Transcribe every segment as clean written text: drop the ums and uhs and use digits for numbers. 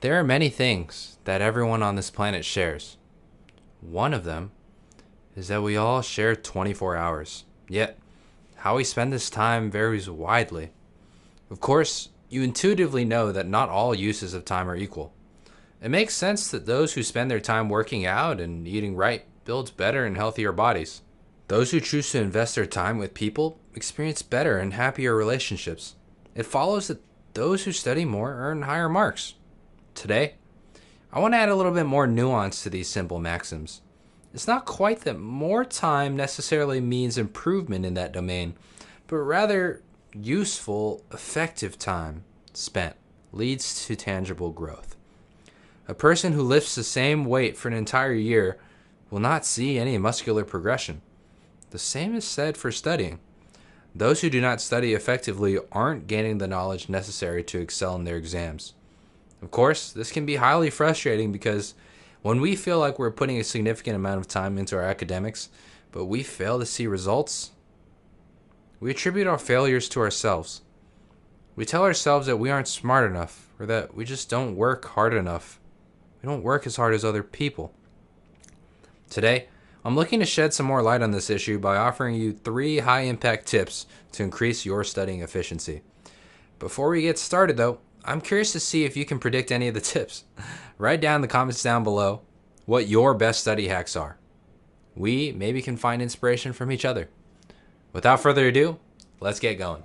There are many things that everyone on this planet shares. One of them is that we all share 24 hours. Yet, how we spend this time varies widely. Of course, you intuitively know that not all uses of time are equal. It makes sense that those who spend their time working out and eating right builds better and healthier bodies. Those who choose to invest their time with people experience better and happier relationships. It follows that those who study more earn higher marks. Today, I want to add a little bit more nuance to these simple maxims. It's not quite that more time necessarily means improvement in that domain, but rather useful, effective time spent leads to tangible growth. A person who lifts the same weight for an entire year will not see any muscular progression. The same is said for studying. Those who do not study effectively aren't gaining the knowledge necessary to excel in their exams. Of course, this can be highly frustrating because when we feel like we're putting a significant amount of time into our academics, but we fail to see results, we attribute our failures to ourselves. We tell ourselves that we aren't smart enough or that we just don't work hard enough. We don't work as hard as other people. Today, I'm looking to shed some more light on this issue by offering you 3 high-impact tips to increase your studying efficiency. Before we get started though, I'm curious to see if you can predict any of the tips. Write down in the comments down below what your best study hacks are. We maybe can find inspiration from each other. Without further ado, let's get going.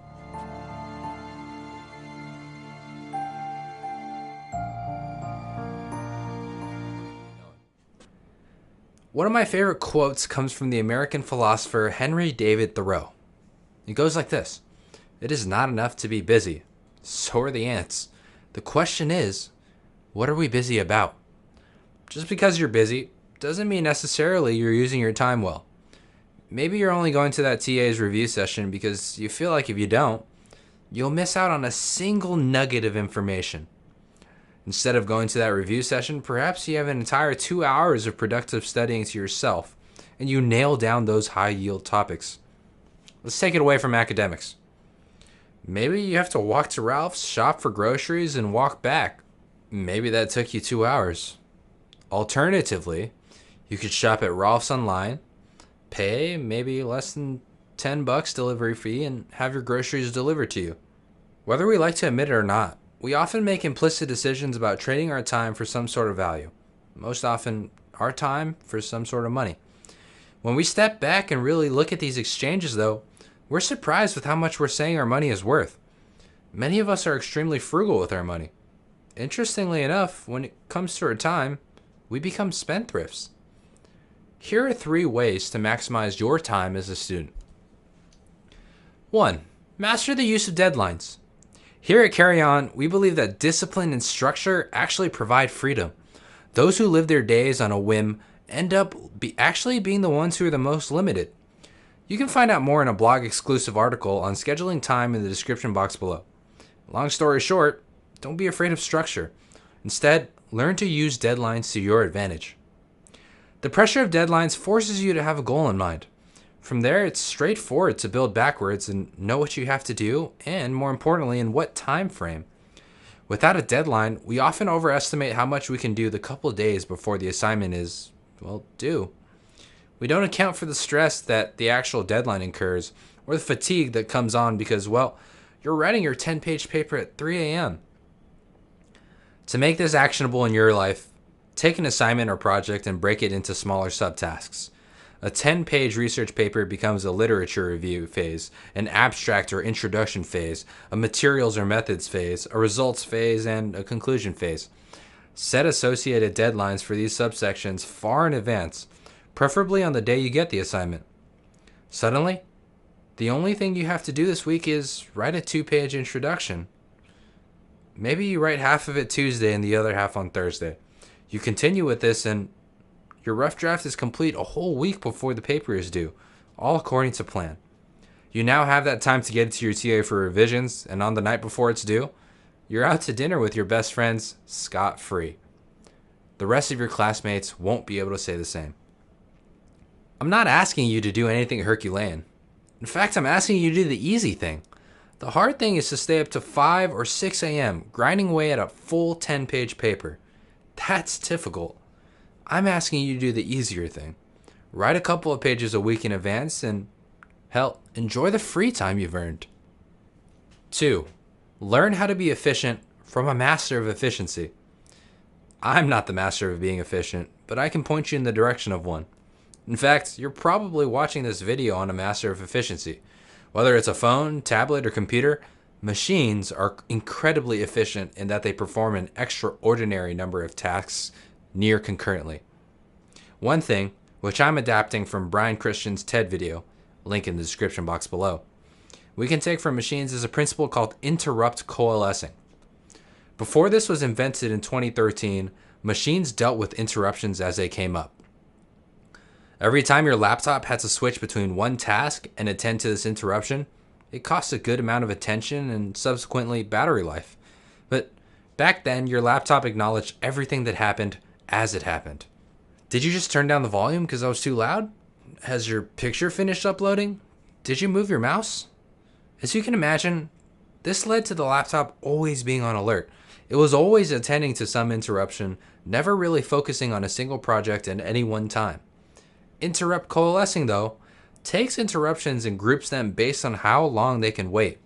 One of my favorite quotes comes from the American philosopher Henry David Thoreau. It goes like this: "It is not enough to be busy. So are the ants. The question is, what are we busy about?" Just because you're busy doesn't mean necessarily you're using your time well. Maybe you're only going to that TA's review session because you feel like if you don't, you'll miss out on a single nugget of information. Instead of going to that review session, perhaps you have an entire 2 hours of productive studying to yourself, and you nail down those high-yield topics. Let's take it away from academics. Maybe you have to walk to Ralph's, shop for groceries, and walk back. Maybe that took you 2 hours. Alternatively, you could shop at Ralph's online, pay maybe less than $10 delivery fee, and have your groceries delivered to you. Whether we like to admit it or not, we often make implicit decisions about trading our time for some sort of value. Most often, our time for some sort of money. When we step back and really look at these exchanges though, we're surprised with how much we're saying our money is worth. Many of us are extremely frugal with our money. Interestingly enough, when it comes to our time, we become spendthrifts. Here are 3 ways to maximize your time as a student. 1. Master the use of deadlines. Here at Carry On, we believe that discipline and structure actually provide freedom. Those who live their days on a whim end up actually being the ones who are the most limited. You can find out more in a blog exclusive article on scheduling time in the description box below. Long story short, don't be afraid of structure. Instead, learn to use deadlines to your advantage. The pressure of deadlines forces you to have a goal in mind. From there, it's straightforward to build backwards and know what you have to do, and more importantly, in what time frame. Without a deadline, we often overestimate how much we can do the couple days before the assignment is, due. We don't account for the stress that the actual deadline incurs, or the fatigue that comes on because, you're writing your 10-page paper at 3 a.m. To make this actionable in your life, take an assignment or project and break it into smaller subtasks. A 10-page research paper becomes a literature review phase, an abstract or introduction phase, a materials or methods phase, a results phase, and a conclusion phase. Set associated deadlines for these subsections far in advance, preferably on the day you get the assignment. Suddenly, the only thing you have to do this week is write a 2-page introduction. Maybe you write half of it Tuesday and the other half on Thursday. You continue with this and your rough draft is complete a whole week before the paper is due, all according to plan. You now have that time to get it to your TA for revisions, and on the night before it's due, you're out to dinner with your best friends scot-free. The rest of your classmates won't be able to say the same. I'm not asking you to do anything Herculean. In fact, I'm asking you to do the easy thing. The hard thing is to stay up to 5 or 6 a.m. grinding away at a full 10-page paper. That's difficult. I'm asking you to do the easier thing. Write a couple of pages a week in advance and, hell, enjoy the free time you've earned. 2. Learn how to be efficient from a master of efficiency. I'm not the master of being efficient, but I can point you in the direction of one. In fact, you're probably watching this video on a master of efficiency. Whether it's a phone, tablet, or computer, machines are incredibly efficient in that they perform an extraordinary number of tasks near concurrently. One thing, which I'm adapting from Brian Christian's TED video, link in the description box below, we can take from machines is a principle called interrupt coalescing. Before this was invented in 2013, machines dealt with interruptions as they came up. Every time your laptop had to switch between one task and attend to this interruption, it cost a good amount of attention and subsequently battery life. But back then, your laptop acknowledged everything that happened as it happened. Did you just turn down the volume because I was too loud? Has your picture finished uploading? Did you move your mouse? As you can imagine, this led to the laptop always being on alert. It was always attending to some interruption, never really focusing on a single project at any one time. Interrupt coalescing, though, takes interruptions and groups them based on how long they can wait.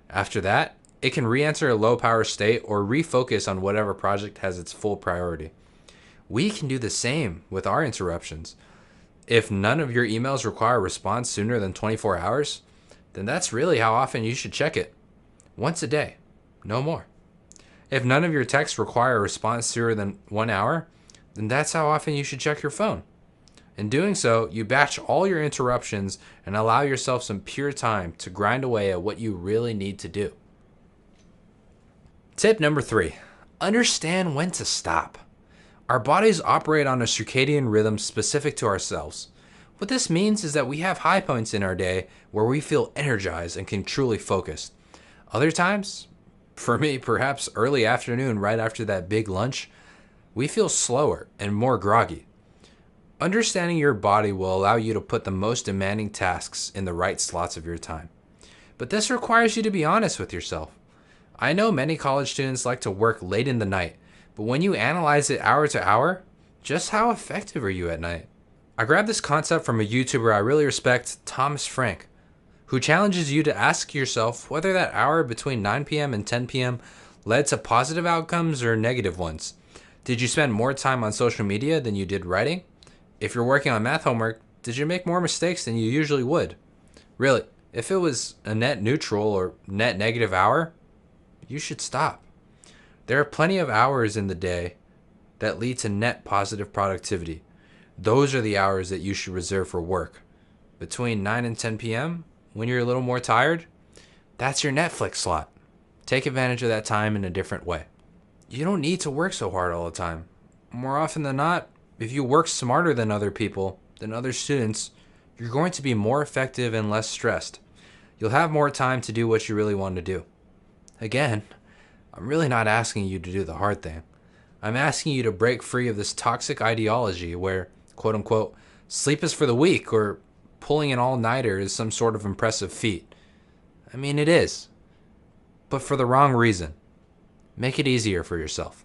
After that, it can re-enter a low power state or refocus on whatever project has its full priority. We can do the same with our interruptions. If none of your emails require a response sooner than 24 hours, then that's really how often you should check it. Once a day, no more. If none of your texts require a response sooner than 1 hour, then that's how often you should check your phone. In doing so, you batch all your interruptions and allow yourself some pure time to grind away at what you really need to do. Tip number 3, understand when to stop. Our bodies operate on a circadian rhythm specific to ourselves. What this means is that we have high points in our day where we feel energized and can truly focus. Other times, for me, perhaps early afternoon right after that big lunch, we feel slower and more groggy. Understanding your body will allow you to put the most demanding tasks in the right slots of your time. But this requires you to be honest with yourself. I know many college students like to work late in the night, but when you analyze it hour to hour, just how effective are you at night? I grabbed this concept from a YouTuber I really respect, Thomas Frank, who challenges you to ask yourself whether that hour between 9 p.m. and 10 p.m. led to positive outcomes or negative ones. Did you spend more time on social media than you did writing? If you're working on math homework, did you make more mistakes than you usually would? Really, if it was a net neutral or net negative hour, you should stop. There are plenty of hours in the day that lead to net positive productivity. Those are the hours that you should reserve for work. Between 9 and 10 p.m., when you're a little more tired, that's your Netflix slot. Take advantage of that time in a different way. You don't need to work so hard all the time. More often than not, if you work smarter than other people, than other students, you're going to be more effective and less stressed. You'll have more time to do what you really want to do. Again, I'm really not asking you to do the hard thing. I'm asking you to break free of this toxic ideology where, quote unquote, sleep is for the weak or pulling an all-nighter is some sort of impressive feat. I mean, it is, but for the wrong reason. Make it easier for yourself.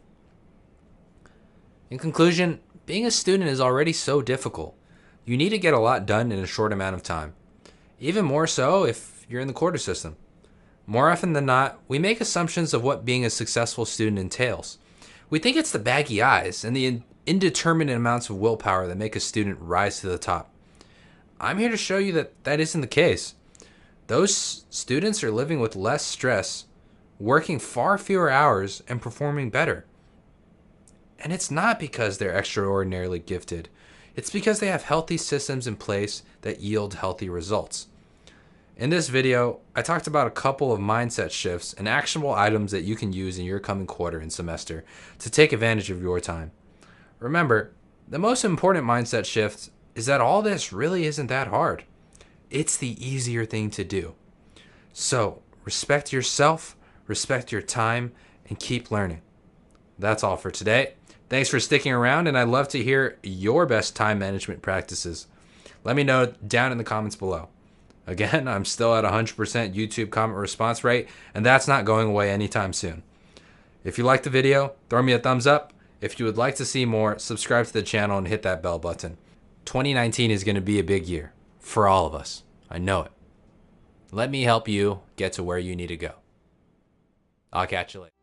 In conclusion, being a student is already so difficult. You need to get a lot done in a short amount of time. Even more so if you're in the quarter system. More often than not, we make assumptions of what being a successful student entails. We think it's the baggy eyes and the indeterminate amounts of willpower that make a student rise to the top. I'm here to show you that that isn't the case. Those students are living with less stress, working far fewer hours, and performing better. And it's not because they're extraordinarily gifted. It's because they have healthy systems in place that yield healthy results. In this video, I talked about a couple of mindset shifts and actionable items that you can use in your coming quarter and semester to take advantage of your time. Remember, the most important mindset shift is that all this really isn't that hard. It's the easier thing to do. So, respect yourself, respect your time, and keep learning. That's all for today. Thanks for sticking around, and I'd love to hear your best time management practices. Let me know down in the comments below. Again, I'm still at 100% YouTube comment response rate, and that's not going away anytime soon. If you liked the video, throw me a thumbs up. If you would like to see more, subscribe to the channel and hit that bell button. 2019 is going to be a big year for all of us. I know it. Let me help you get to where you need to go. I'll catch you later.